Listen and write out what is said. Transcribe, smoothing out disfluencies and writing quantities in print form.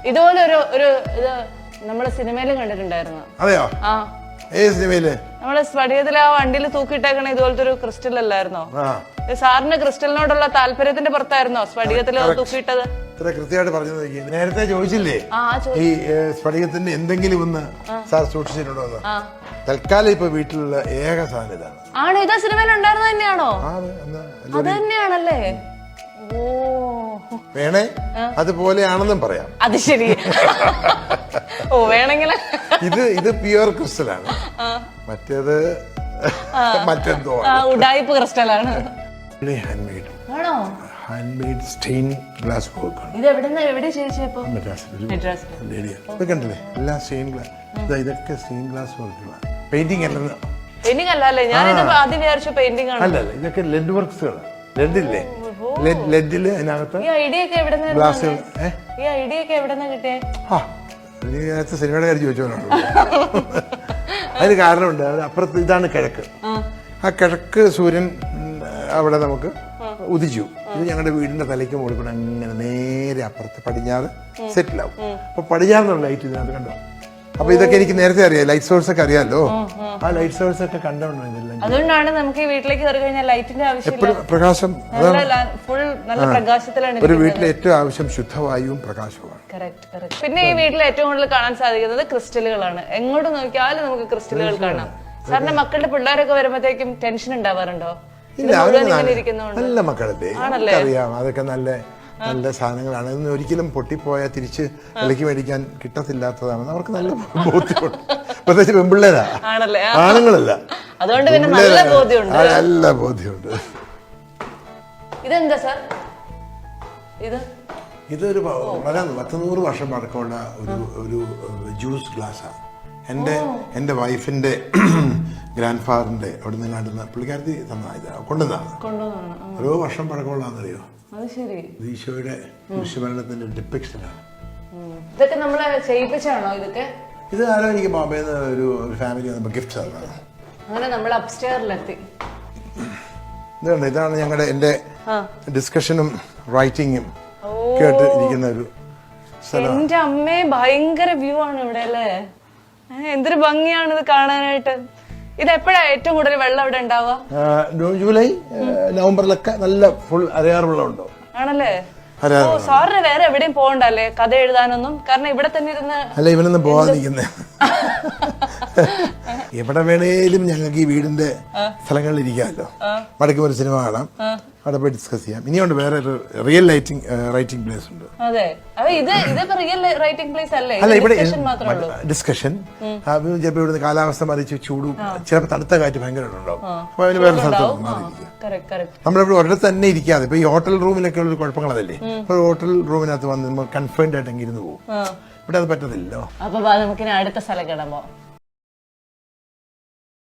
ഇതുപോലെ ഒരു ഇത് നമ്മള് സിനിമയിലും കണ്ടിട്ടുണ്ടായിരുന്നു. അതെയോ? ആ, ഏത് സിനിമയില്? നമ്മള് സ്ഫടികത്തില് ആ വണ്ടിയിൽ തൂക്കിയിട്ടേക്കണ ഇതുപോലത്തെ ഒരു ക്രിസ്റ്റൽ അല്ലായിരുന്നോ? സാറിന് ക്രിസ്റ്റലിനോടുള്ള താല്പര്യത്തിന്റെ പുറത്തായിരുന്നോ സ്ഫടികത്തില് തൂക്കിയിട്ടത്? ഇത്ര കൃത്യമായിട്ട് പറഞ്ഞു നോക്കി. നേരത്തെ ചോദിച്ചില്ലേ ഈ സ്ഫടികത്തിന്റെ എന്തെങ്കിലും ഒന്ന് സാർ സൂക്ഷിച്ചിട്ടുണ്ടോ എന്ന്? തൽക്കാലം ഇപ്പൊ വീട്ടിലുള്ള ഏക സാധനം ഇതാണ്. ആണോ? ഇതാ സിനിമയിൽ ഉണ്ടായിരുന്നത് തന്നെയാണോ? അത് തന്നെയാണല്ലേ? ഓ, വേണേ അതുപോലെയാണെന്നും പറയാം. അത് ശരി. ഓ, വേണമെങ്കിൽ ഇത് പ്യുവർ ക്രിസ്റ്റലാണ്, മറ്റേത് മറ്റെന്തോ ഉഡായിപ്പ് ക്രിസ്റ്റലാണ്. ഹാൻഡ്മെയ്ഡ് ആണോ? ഹാൻഡ്മെയ്ഡ് സ്റ്റെയിൻ ഗ്ലാസ് വർക്കാണ്. ഇത് എവിടെ ചേച്ചിയപ്പോ? കണ്ടില്ലേ എല്ലാം സ്റ്റെയിൻ ഗ്ലാസ്. ഇതൊക്കെ സ്റ്റെയിൻ ഗ്ലാസ് വർക്കുകളാണ്. പെയിന്റിംഗ് അല്ലെന്ന്. പെയിന്റിംഗ് അല്ലേ? ഞാനിത് ആദ്യം വിചാരിച്ചു പെയിന്റിംഗ് ആണ്. അല്ലല്ല, ഇതൊക്കെ ലെഡ് വർക്ക്സുകളാണ്. ലെഡില്ലേ, ലെഡില് അതിനകത്ത് ഈ ഐഡിയ ഒക്കെ എവിടെന്ന് കിട്ടിയേ? നേരത്തെ സിനിമയുടെ കാര്യം ചോദിച്ചോളാണ്. അതിന് കാരണമുണ്ട്. അപ്പുറത്ത് ഇതാണ് കിഴക്ക്. ആ കിഴക്ക് സൂര്യൻ അവിടെ നമുക്ക് ഉദിച്ചു. ഇത് ഞങ്ങളുടെ വീടിന്റെ തലയ്ക്ക് മുകളിൽ കൂടെ അങ്ങനെ നേരെ അപ്പുറത്ത് പടിഞ്ഞാറ് സെറ്റിൽ ആവും. അപ്പൊ പടിഞ്ഞാറിനുള്ള ലൈറ്റ് ഇതിനകത്ത് കണ്ടോ? അപ്പൊ ഇതൊക്കെ എനിക്ക് നേരത്തെ അറിയാം. ലൈറ്റ് സോഴ്സ് ഒക്കെ അറിയാലോ. ആ ലൈറ്റ് സോഴ്സ് ഒക്കെ കണ്ടോണ്ടോ? ഇതെല്ലാം അതുകൊണ്ടാണ് നമുക്ക് ഈ വീട്ടിലേക്ക് കയറി കഴിഞ്ഞാൽ ലൈറ്റിന്റെ ആവശ്യം. എപ്പോഴും പ്രകാശം. ഫുൾ നല്ല പ്രകാശത്തിലാണ് ഒരു വീട്ടിലെ ഏറ്റവും ആവശ്യം ശുദ്ധവായുവും പ്രകാശവുമാണ്. പിന്നെ ഈ വീട്ടിൽ ഏറ്റവും കൂടുതൽ കാണാൻ സാധിക്കുന്നത് ക്രിസ്റ്റലുകളാണ്. എങ്ങോട്ട് നോക്കിയാലും നമുക്ക് ക്രിസ്റ്റലുകൾ കാണാം. സാറിന്റെ മക്കളുടെ പിള്ളേരൊക്കെ വരുമ്പോഴത്തേക്കും ടെൻഷൻ ഉണ്ടാവാറുണ്ടോ? നല്ല മക്കളല്ലേ, അറിയാം. അതൊക്കെ നല്ല നല്ല സാധനങ്ങളാണ്. ഇതൊന്നും ഒരിക്കലും പൊട്ടിപ്പോയാൽ തിരിച്ച് വിലയ്ക്ക് മേടിക്കാൻ കിട്ടത്തില്ലാത്തതാണെന്ന് അവർക്ക് നല്ല ബോധ്യമുണ്ട്. പ്രത്യേകിച്ച് പെൺപിള്ളേരാ, ആണുങ്ങളല്ല. അതുകൊണ്ട് പിന്നെ നല്ല ബോധ്യമുണ്ട്. ഇതെന്താ സാർ? ഇതൊരു വളരെ 100 വർഷം പഴക്കമുള്ള ഒരു ജ്യൂസ് ഗ്ലാസ്സാണ്. എൻ്റെ വൈഫിന്റെ ഗ്രാൻഡ് ഫാദറിന്റെ അവിടെ നിന്ന് കണ്ടുന്ന പുള്ളിക്കാരത്തി കൊണ്ടുവന്നാണ്. ഓരോ വർഷം പഴക്കമുള്ളതാണെന്നറിയോ? ഈശോയുടെ കുരിശുമരണത്തിന്റെ ഡിപ്പിക്ഷനാണ്. ഇതൊക്കെ നമ്മളെ ചെയ്യിപ്പിച്ചാണോ? ഇതൊക്കെ ഇത് ആരോ എനിക്ക് ബോംബെന്ന് ഒരു ഫാമിലി ഗിഫ്റ്റ് തന്നതാണ്. അങ്ങനെ നമ്മൾ അപ്സ്റ്റെയറിലെത്തി. ഇതാണ് എന്റെ ഡിസ്കഷനും റൈറ്റിങ്ങും കേട്ട് ഇരിക്കുന്ന ഒരു സ്ഥലം. എന്റെ അമ്മേ, ഭയങ്കര വ്യൂ ആണ് ഇവിടെ അല്ലേ? എന്തൊരു ഭംഗിയാണ് ഇത് കാണാനായിട്ട്. ഇത് എപ്പോഴാ ഏറ്റവും കൂടുതൽ വെള്ളം ഇവിടെ ഉണ്ടാവുക? ജൂലൈ നവംബറിലൊക്കെ നല്ല ഫുൾ അരയാറ് വെള്ളം ഉണ്ടോ? ആണല്ലേ? സാറിന് വേറെ എവിടെയും പോകണ്ടല്ലേ കഥ എഴുതാനൊന്നും? കാരണം ഇവിടെ തന്നെ ഇരുന്ന് അല്ല, ഇവനൊന്നും പോകാതിരിക്കുന്നേ. എവിടെ വേണേലും ഞങ്ങൾക്ക് ഈ വീടിന്റെ സ്ഥലങ്ങളിൽ ഇരിക്കാമല്ലോ. മടക്കും ഒരു സിനിമ കാണാം, അവിടെ പോയി ഡിസ്കസ് ചെയ്യാം. ഇനിയുണ്ട് വേറെ ഒരു റിയൽ റൈറ്റിംഗ് പ്ലേസ് ഉണ്ട്. അല്ല, ഇവിടെ ഡിസ്കഷൻ. ചിലപ്പോൾ ഇവിടുന്ന് കാലാവസ്ഥ മറിച്ച് ചൂടും ചിലപ്പോൾ തണുത്ത കാറ്റ് ഭയങ്കരമായിട്ടുണ്ടാവും. അപ്പൊ അതിന് വേറെ സ്ഥലത്ത് മാറിയിരിക്കുക. നമ്മളിവിടെ ഒരിടത്ത് തന്നെ ഇരിക്കാതെ, ഇപ്പൊ ഈ ഹോട്ടൽ റൂമിലൊക്കെ ഉള്ള കുഴപ്പങ്ങൾ അതല്ലേ. ഇപ്പൊ ഹോട്ടൽ റൂമിനകത്ത് വന്ന് നമ്മൾ കൺഫൈൻഡ് ആയിട്ട് ഇരുന്ന് പോകും. ഇവിടെ അത് പറ്റത്തില്ലല്ലോ. അപ്പൊ നമുക്ക് അടുത്ത സ്ഥലം കിടമ്പോ